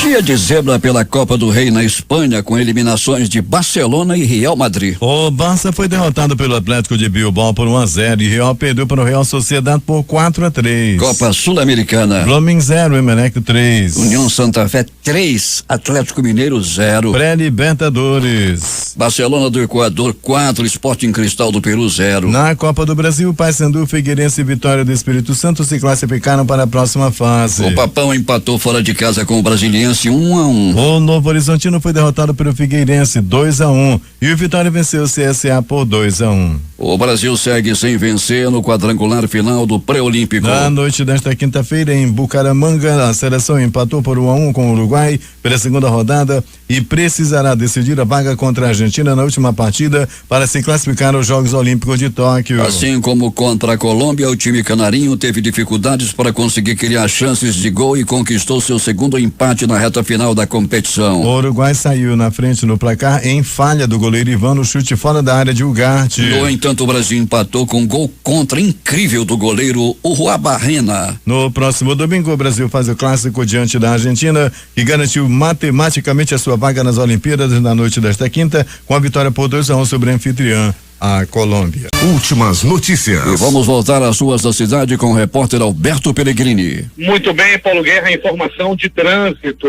Dia de zebra pela Copa do Rei na Espanha, com eliminações de Barcelona e Real Madrid. O Barça foi derrotado pelo Atlético de Bilbao por 1-0 e Real perdeu para o Real Sociedade por 4-3. Copa Sul-Americana. Blooming 0, Emelec 3. União Santa Fé 3, Atlético Mineiro 0. Pré-Libertadores. Barcelona do Equador 4, Sporting Cristal do Peru 0. Na Copa do Brasil, Paysandu, Figueirense e Vitória do Espírito Santo se classificaram para a próxima fase. O Papão empatou fora de casa com o Brasiliense 1-1. O Novo Horizontino foi derrotado pelo Figueirense 2-1 e o Vitória venceu o CSA por 2-1. O Brasil segue sem vencer no quadrangular final do pré-olímpico. Na noite desta quinta-feira em Bucaramanga, a seleção empatou por 1-1 com o Uruguai pela segunda rodada e precisará decidir a vaga contra a Argentina na última partida para se classificar aos Jogos Olímpicos de Tóquio. Assim como contra a Colômbia, o time canarinho teve dificuldades para conseguir criar chances de gol e conquistou seu segundo empate na reta final da competição. O Uruguai saiu na frente no placar em falha do goleiro Ivan no chute fora da área de Ugarte. No entanto, o Brasil empatou com um gol contra incrível do goleiro Urruabarrena. No próximo domingo, o Brasil faz o clássico diante da Argentina, que garantiu matematicamente a sua vaga nas Olimpíadas na noite desta quinta, com a vitória por 2-1 sobre a anfitriã, a Colômbia. Últimas notícias. E vamos voltar às ruas da cidade com o repórter Alberto Pellegrini. Muito bem, Paulo Guerra, informação de trânsito.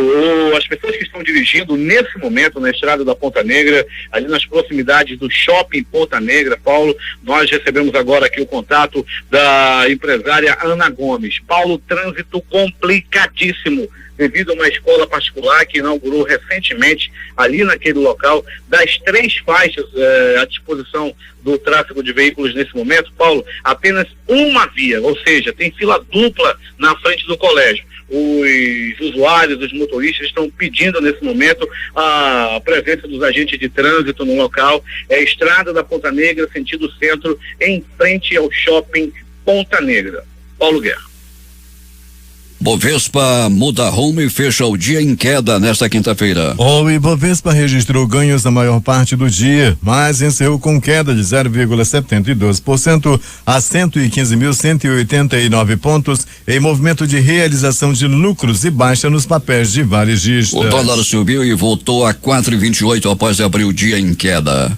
As pessoas que estão dirigindo nesse momento na estrada da Ponta Negra, ali nas proximidades do shopping Ponta Negra, Paulo, nós recebemos agora aqui o contato da empresária Ana Gomes. Paulo, trânsito complicadíssimo, devido a uma escola particular que inaugurou recentemente ali naquele local, das 3 faixas à disposição do tráfego de veículos nesse momento, Paulo, apenas uma via, ou seja, tem fila dupla na frente do colégio. Os usuários, os motoristas estão pedindo nesse momento a presença dos agentes de trânsito no local. É a estrada da Ponta Negra, sentido centro, em frente ao shopping Ponta Negra. Paulo Guerra. Bovespa muda rumo e fecha o dia em queda nesta quinta-feira. O Ibovespa registrou ganhos na maior parte do dia, mas encerrou com queda de 0,72% a 115.189 pontos, em movimento de realização de lucros e baixa nos papéis de varejistas. O dólar subiu e voltou a 4,28 após abrir o dia em queda.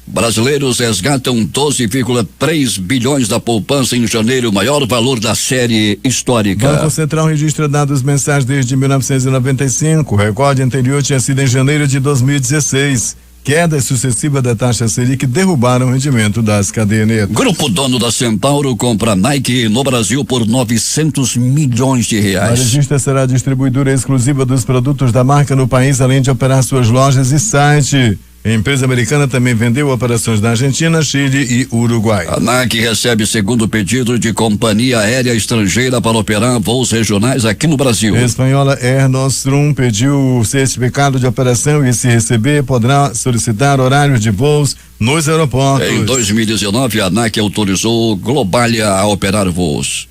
Brasileiros resgatam 12,3 bilhões da poupança em janeiro, maior valor da série histórica. Banco Central registra dados mensais desde 1995. O recorde anterior tinha sido em janeiro de 2016. Quedas sucessivas da taxa Selic derrubaram o rendimento das cadernetas. Grupo dono da Centauro compra Nike no Brasil por 900 milhões de reais. A Varejista será distribuidora exclusiva dos produtos da marca no país, além de operar suas lojas e site. A empresa americana também vendeu operações na Argentina, Chile e Uruguai. A ANAC recebe segundo pedido de companhia aérea estrangeira para operar voos regionais aqui no Brasil. A espanhola Air Nostrum pediu o certificado de operação e, se receber, poderá solicitar horários de voos nos aeroportos. Em 2019, a ANAC autorizou Globalia a operar voos.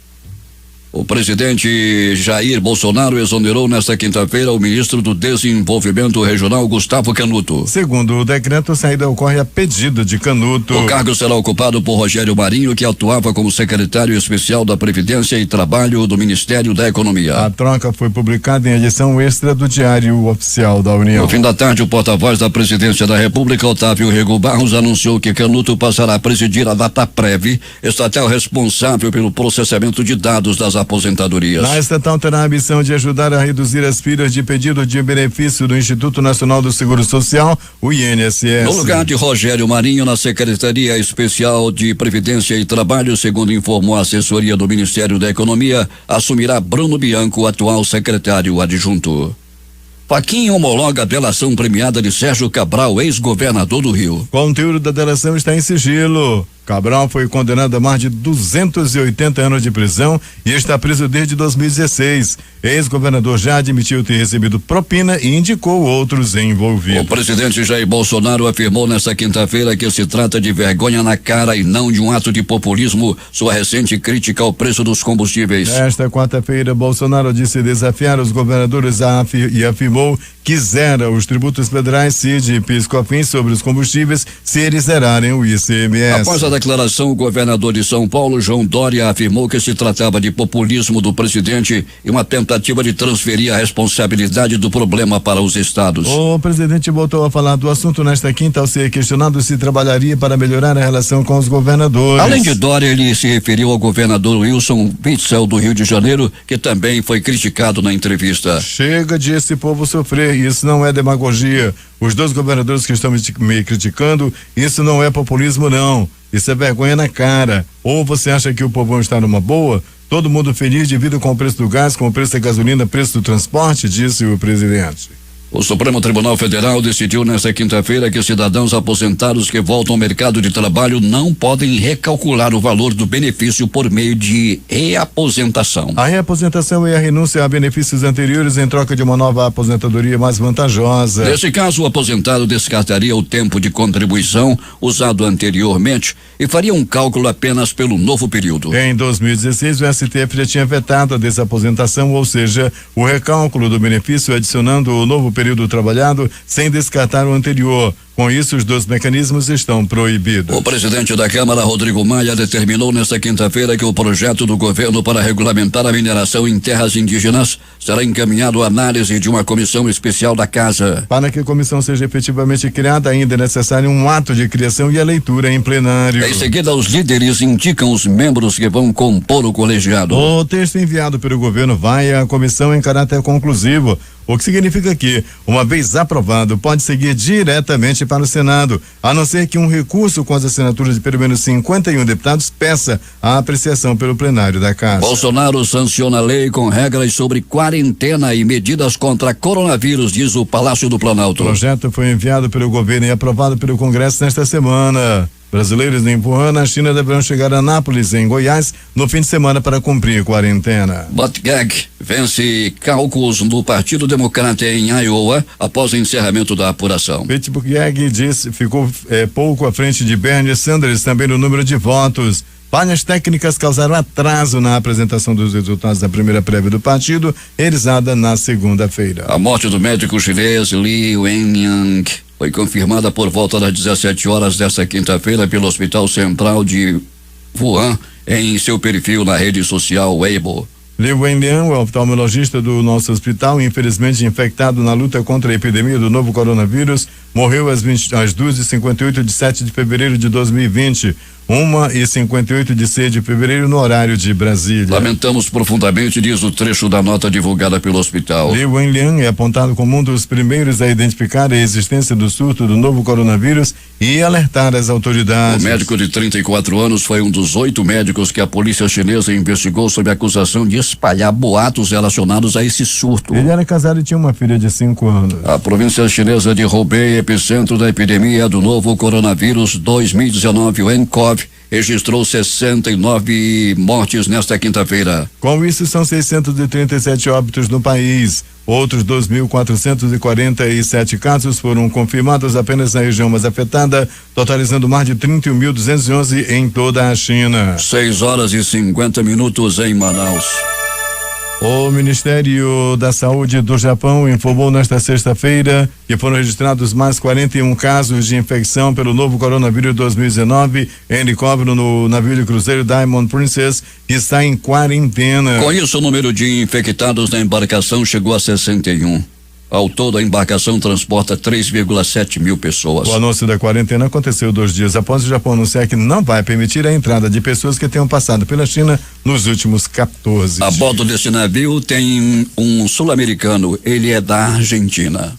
O presidente Jair Bolsonaro exonerou nesta quinta-feira o ministro do Desenvolvimento Regional, Gustavo Canuto. Segundo o decreto, a saída ocorre a pedido de Canuto. O cargo será ocupado por Rogério Marinho, que atuava como secretário especial da Previdência e Trabalho do Ministério da Economia. A troca foi publicada em edição extra do Diário Oficial da União. No fim da tarde, o porta-voz da Presidência da República, Otávio Rego Barros, anunciou que Canuto passará a presidir a Dataprev, estatal responsável pelo processamento de dados das aposentadorias. A estatal terá a missão de ajudar a reduzir as filas de pedido de benefício do Instituto Nacional do Seguro Social, o INSS. No lugar de Rogério Marinho, na Secretaria Especial de Previdência e Trabalho, segundo informou a assessoria do Ministério da Economia, assumirá Bruno Bianco, atual secretário adjunto. Faquin homologa a delação premiada de Sérgio Cabral, ex-governador do Rio. O conteúdo da delação está em sigilo. Cabral foi condenado a mais de 280 anos de prisão e está preso desde 2016. Ex-governador já admitiu ter recebido propina e indicou outros envolvidos. O presidente Jair Bolsonaro afirmou nesta quinta-feira que se trata de vergonha na cara e não de um ato de populismo, sua recente crítica ao preço dos combustíveis. Nesta quarta-feira, Bolsonaro disse desafiar os governadores e afirmou que zera os tributos federais, CID e PIS/COFINS sobre os combustíveis se eles zerarem o ICMS. Após a declaração, o governador de São Paulo, João Dória, afirmou que se tratava de populismo do presidente e uma tentativa de transferir a responsabilidade do problema para os estados. O presidente voltou a falar do assunto nesta quinta ao ser questionado se trabalharia para melhorar a relação com os governadores. Além de Dória, ele se referiu ao governador Wilson Witzel do Rio de Janeiro, que também foi criticado na entrevista. Chega de esse povo sofrer, isso não é demagogia. Os dois governadores que estão me criticando, isso não é populismo não. Isso é vergonha na cara. Ou você acha que o povão está numa boa? Todo mundo feliz devido com o preço do gás, com o preço da gasolina, preço do transporte, disse o presidente. O Supremo Tribunal Federal decidiu nesta quinta-feira que cidadãos aposentados que voltam ao mercado de trabalho não podem recalcular o valor do benefício por meio de reaposentação. A reaposentação é a renúncia a benefícios anteriores em troca de uma nova aposentadoria mais vantajosa. Nesse caso, o aposentado descartaria o tempo de contribuição usado anteriormente e faria um cálculo apenas pelo novo período. Em 2016, o STF já tinha vetado a desaposentação, ou seja, o recálculo do benefício adicionando o novo período trabalhado sem descartar o anterior. Com isso, os dois mecanismos estão proibidos. O presidente da Câmara, Rodrigo Maia, determinou nesta quinta-feira que o projeto do governo para regulamentar a mineração em terras indígenas será encaminhado à análise de uma comissão especial da Casa. Para que a comissão seja efetivamente criada, ainda é necessário um ato de criação e a leitura em plenário. Em seguida, os líderes indicam os membros que vão compor o colegiado. O texto enviado pelo governo vai à comissão em caráter conclusivo, o que significa que, uma vez aprovado, pode seguir diretamente para o Senado, a não ser que um recurso com as assinaturas de pelo menos 51 deputados peça a apreciação pelo plenário da Casa. Bolsonaro sanciona a lei com regras sobre quarentena e medidas contra coronavírus, diz o Palácio do Planalto. O projeto foi enviado pelo governo e aprovado pelo Congresso nesta semana. Brasileiros em Wuhan, na China, deverão chegar a Anápolis, em Goiás, no fim de semana para cumprir quarentena. Buttigieg vence cálculos no Partido Democrata em Iowa após o encerramento da apuração. Buttigieg ficou pouco à frente de Bernie Sanders, também no número de votos. Falhas técnicas causaram atraso na apresentação dos resultados da primeira prévia do partido, realizada na segunda-feira. A morte do médico chinês Li Wenliang foi confirmada por volta das 17 horas desta quinta-feira pelo Hospital Central de Wuhan, em seu perfil na rede social Weibo. Li Wenliang, o oftalmologista do nosso hospital, infelizmente infectado na luta contra a epidemia do novo coronavírus, morreu às 2h58 de 7 de fevereiro de 2020. 1h58 de 6 de fevereiro, no horário de Brasília. Lamentamos profundamente, diz o trecho da nota divulgada pelo hospital. Li Wenlian é apontado como um dos primeiros a identificar a existência do surto do novo coronavírus e alertar as autoridades. O médico de 34 anos foi um dos 8 médicos que a polícia chinesa investigou sob acusação de espalhar boatos relacionados a esse surto. Ele era casado e tinha uma filha de 5 anos. A província chinesa de Hubei, epicentro da epidemia do novo coronavírus 2019, o nCoV, registrou 69 mortes nesta quinta-feira. Com isso, são 637 óbitos no país. Outros 2.447 casos foram confirmados apenas na região mais afetada, totalizando mais de 31.211 em toda a China. 6h50 em Manaus. O Ministério da Saúde do Japão informou nesta sexta-feira que foram registrados mais 41 casos de infecção pelo novo coronavírus 2019 nCoV no navio de cruzeiro Diamond Princess, que está em quarentena. Com isso, o número de infectados na embarcação chegou a 61. Ao todo, a embarcação transporta 3,7 mil pessoas. O anúncio da quarentena aconteceu 2 dias após o Japão anunciar que não vai permitir a entrada de pessoas que tenham passado pela China nos últimos 14 dias. A bordo desse navio tem um sul-americano, ele é da Argentina.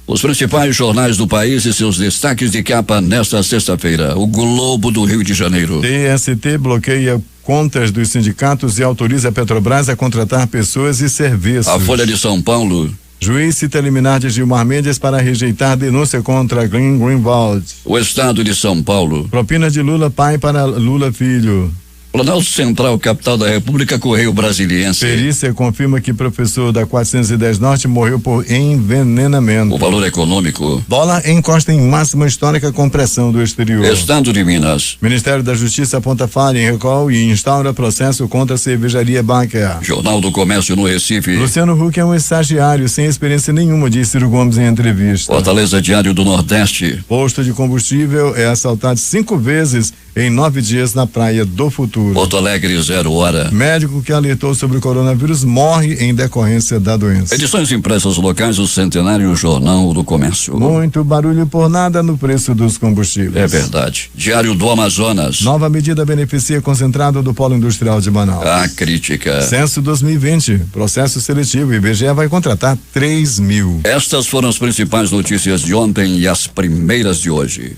Os principais jornais do país e seus destaques de capa nesta sexta-feira. O Globo do Rio de Janeiro. TST bloqueia contas dos sindicatos e autoriza a Petrobras a contratar pessoas e serviços. A Folha de São Paulo. Juiz cita liminar de Gilmar Mendes para rejeitar denúncia contra Glenn Greenwald. O Estado de São Paulo. Propina de Lula pai para Lula filho. Planalto Central, capital da República, Correio Brasiliense. Perícia confirma que professor da 410 Norte morreu por envenenamento. O valor econômico. Dólar encosta em máxima histórica com pressão do exterior. Estado de Minas. Ministério da Justiça aponta falha em recall e instaura processo contra a cervejaria Baker. Jornal do Comércio no Recife. Luciano Huck é um estagiário sem experiência nenhuma, disse Ciro Gomes em entrevista. Fortaleza Diário do Nordeste. Posto de combustível é assaltado 5 vezes em 9 dias na Praia do Futuro. Porto Alegre, 0 hora. Médico que alertou sobre o coronavírus morre em decorrência da doença. Edições impressas locais, o Centenário Jornal do Comércio. Muito barulho por nada no preço dos combustíveis. É verdade. Diário do Amazonas. Nova medida beneficia concentrado do Polo Industrial de Manaus. A crítica. Censo 2020, processo seletivo, IBGE vai contratar 3.000. Estas foram as principais notícias de ontem e as primeiras de hoje.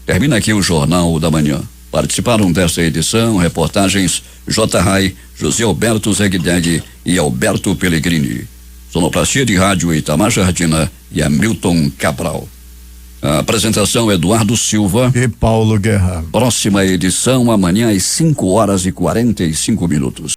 Termina aqui o Jornal da Manhã. Participaram desta edição reportagens J. Rai, José Alberto Zegdeg e Alberto Pellegrini. Sonoplastia de rádio Itamar Jardina e Hamilton Cabral. A apresentação Eduardo Silva e Paulo Guerra. Próxima edição amanhã às 5h45.